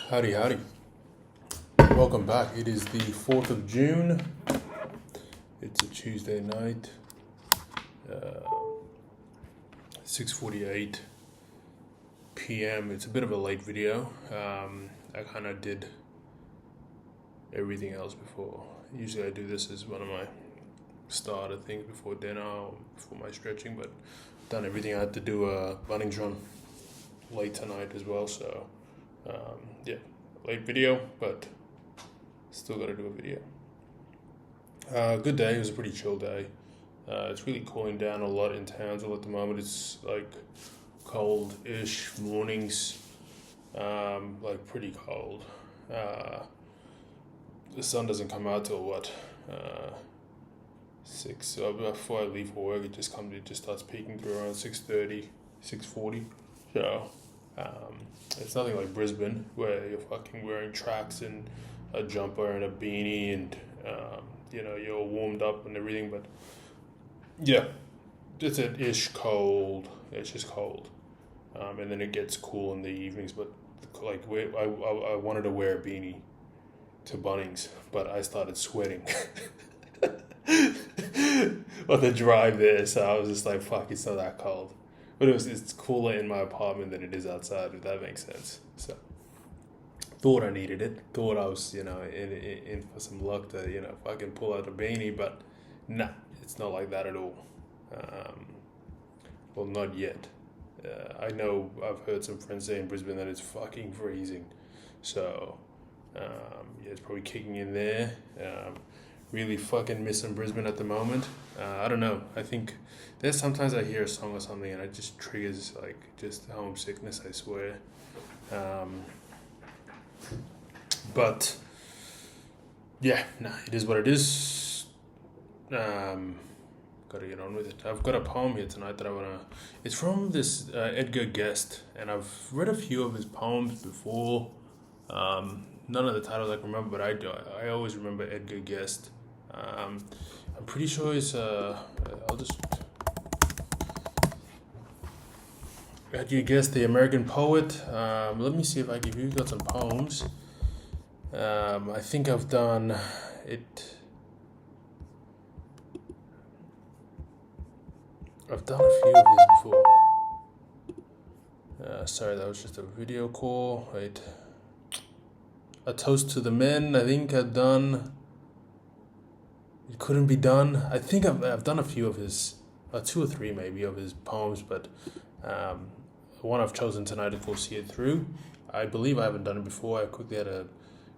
Howdy, howdy. Welcome back. It is the 4th of June. It's a Tuesday night. 6:48 p.m. It's a bit of a late video. I kind of did everything else before. Usually I do this as one of my starter things before dinner or before my stretching, but I've done everything. I had to do a Bunnings run late tonight as well, so yeah, late video, but still got to do a video. Good day. It was a pretty chill day. It's really cooling down a lot in Townsville at the moment. It's like cold-ish mornings, like pretty cold. The sun doesn't come out till what, 6. So before I leave for work, it just starts peeking through around 6:30, 6:40. So it's nothing like Brisbane where you're fucking wearing tracks and a jumper and a beanie and you're all warmed up and everything. But yeah, it's an ish cold. It's just cold, and then it gets cool in the evenings. But like I wanted to wear a beanie to Bunnings, but I started sweating on the drive there. So I was just like, "Fuck, it's not that cold." But it's cooler in my apartment than it is outside, if that makes sense. So thought I needed it. Thought I was, in for some luck to, fucking pull out a beanie, but nah, it's not like that at all. Well, not yet. I know I've heard some friends say in Brisbane that it's fucking freezing. So, yeah, it's probably kicking in there. Really fucking missing Brisbane at the moment. I don't know. I think there's sometimes I hear a song or something and it just triggers like just homesickness, I swear. But yeah, it is what it is. Gotta get on with it. I've got a poem here tonight that I wanna. It's from this Edgar Guest, and I've read a few of his poems before. None of the titles I can remember, but I always remember Edgar Guest. I'm pretty sure it's I'll just. Edgar Guest, the American poet. Let me see if I give you got some poems. I think I've done it. I've done a few of his before. Sorry, that was just a video call. Wait. A Toast to the Men. I think I've done. It Couldn't Be Done. I think I've done a few of his, 2 or 3 maybe of his poems, but the one I've chosen tonight is called See It Through. I believe I haven't done it before. I quickly had a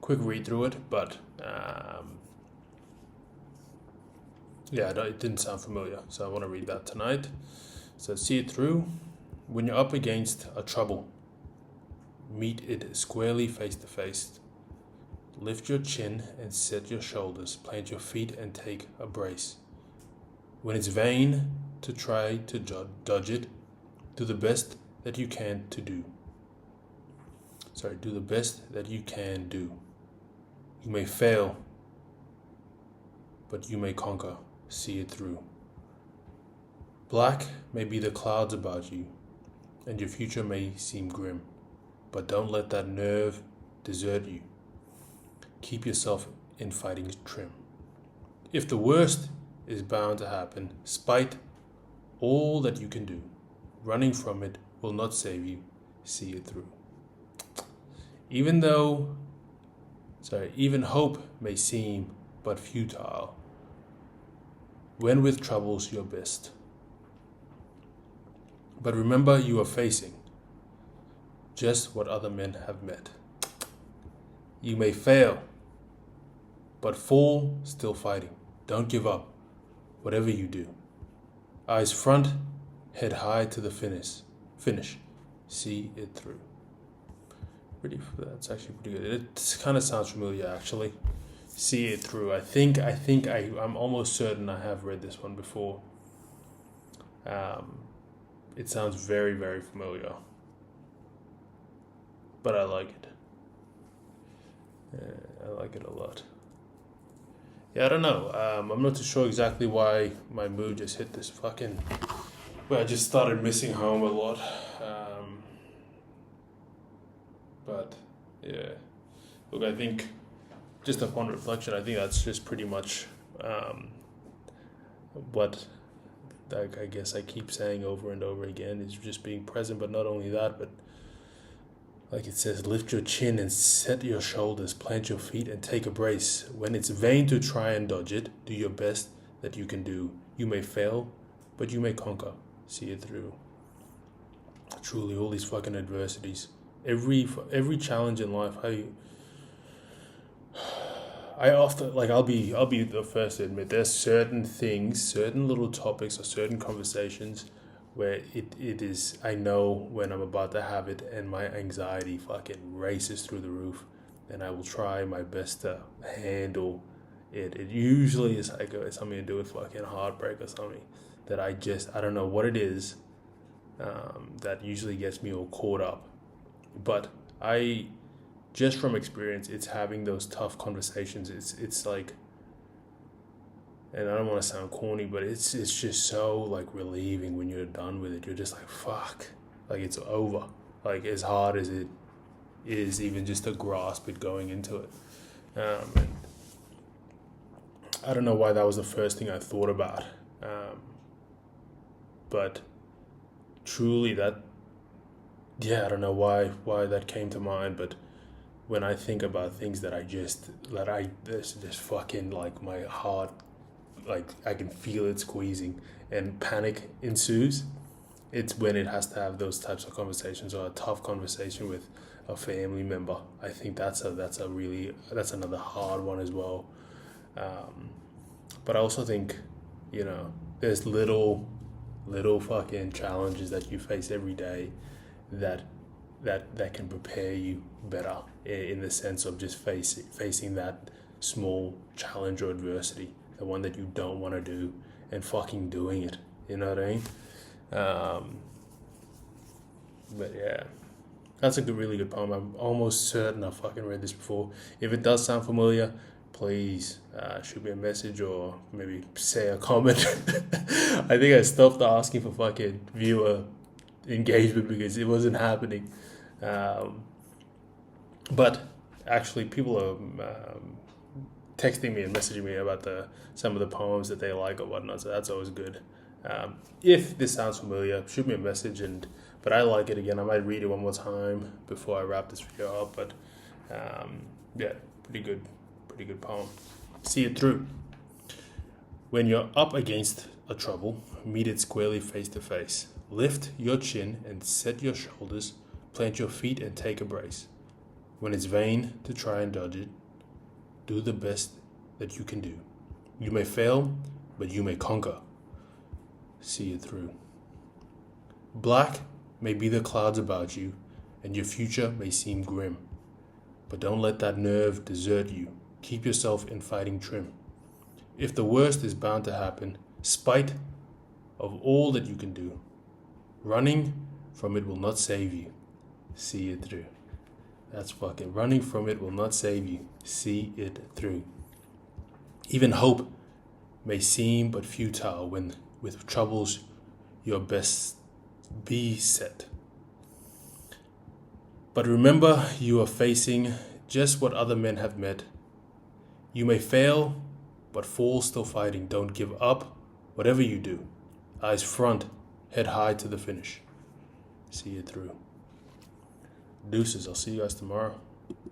quick read through it, but yeah, it didn't sound familiar, so I want to read that tonight. So, see it through. When you're up against a trouble, meet it squarely face to face. Lift your chin and set your shoulders. Plant your feet and take a brace. When it's vain to try to dodge it, do the best that you can to do. Do the best that you can do. You may fail, but you may conquer. See it through. Black may be the clouds about you, and your future may seem grim, but don't let that nerve desert you. Keep yourself in fighting trim. If the worst is bound to happen, spite all that you can do, running from it will not save you. See it through. Even hope may seem but futile, when with troubles your best. But remember, you are facing just what other men have met. You may fail, but fall still fighting. Don't give up, whatever you do. Eyes front, head high to the finish. See it through. That's actually pretty good. It kind of sounds familiar, actually. See it through. I'm almost certain I have read this one before. It sounds very, very familiar, but I like it. I like it a lot. Yeah, I don't know. I'm not too sure exactly why my mood just hit this fucking. Well, I just started missing home a lot. But Yeah. Look, I think just upon reflection, I think that's just pretty much what, like, I guess I keep saying over and over again, is just being present. But not only that, but like it says, lift your chin and set your shoulders, plant your feet and take a brace. When it's vain to try and dodge it, do your best that you can do. You may fail, but you may conquer. See it through. Truly, all these fucking adversities, every challenge in life, I often, like, I'll be the first to admit there's certain things, certain little topics or certain conversations where it is, I know when I'm about to have it and my anxiety fucking races through the roof, and I will try my best to handle it. It usually is like something to do with fucking heartbreak or something that I don't know what it is, that usually gets me all caught up. But just from experience, it's having those tough conversations. It's like, and I don't want to sound corny, but it's just so like relieving when you're done with it. You're just like, fuck, like it's over. Like as hard as it is, even just to grasp it going into it. And I don't know why that was the first thing I thought about, but truly I don't know why that came to mind, but when I think about things this fucking, like, my heart, like I can feel it squeezing and panic ensues, it's when it has to have those types of conversations, or a tough conversation with a family member. I think that's another hard one as well. But I also think, there's little fucking challenges that you face every day that can prepare you better, in the sense of just facing that small challenge or adversity, the one that you don't want to do, and fucking doing it. You know what I mean? But yeah, that's a really good poem. I'm almost certain I've fucking read this before. If it does sound familiar, please shoot me a message or maybe say a comment. I think I stopped asking for fucking viewer engagement because it wasn't happening. But actually, people are texting me and messaging me about some of the poems that they like or whatnot, so that's always good. If this sounds familiar, shoot me a message, but I like it again. I might read it one more time before I wrap this video up, but yeah, pretty good poem. See it through. When you're up against a trouble, meet it squarely face to face. Lift your chin and set your shoulders, plant your feet and take a brace. When it's vain to try and dodge it, do the best that you can do. You may fail, but you may conquer. See it through. Black may be the clouds about you, and your future may seem grim. But don't let that nerve desert you. Keep yourself in fighting trim. If the worst is bound to happen, spite of all that you can do, running from it will not save you. See it through. That's fucking, running from it will not save you. See it through. Even hope may seem but futile when with troubles your best be set. But remember, you are facing just what other men have met. You may fail, but fall still fighting. Don't give up, whatever you do. Eyes front, head high to the finish. See it through. Deuces, I'll see you guys tomorrow.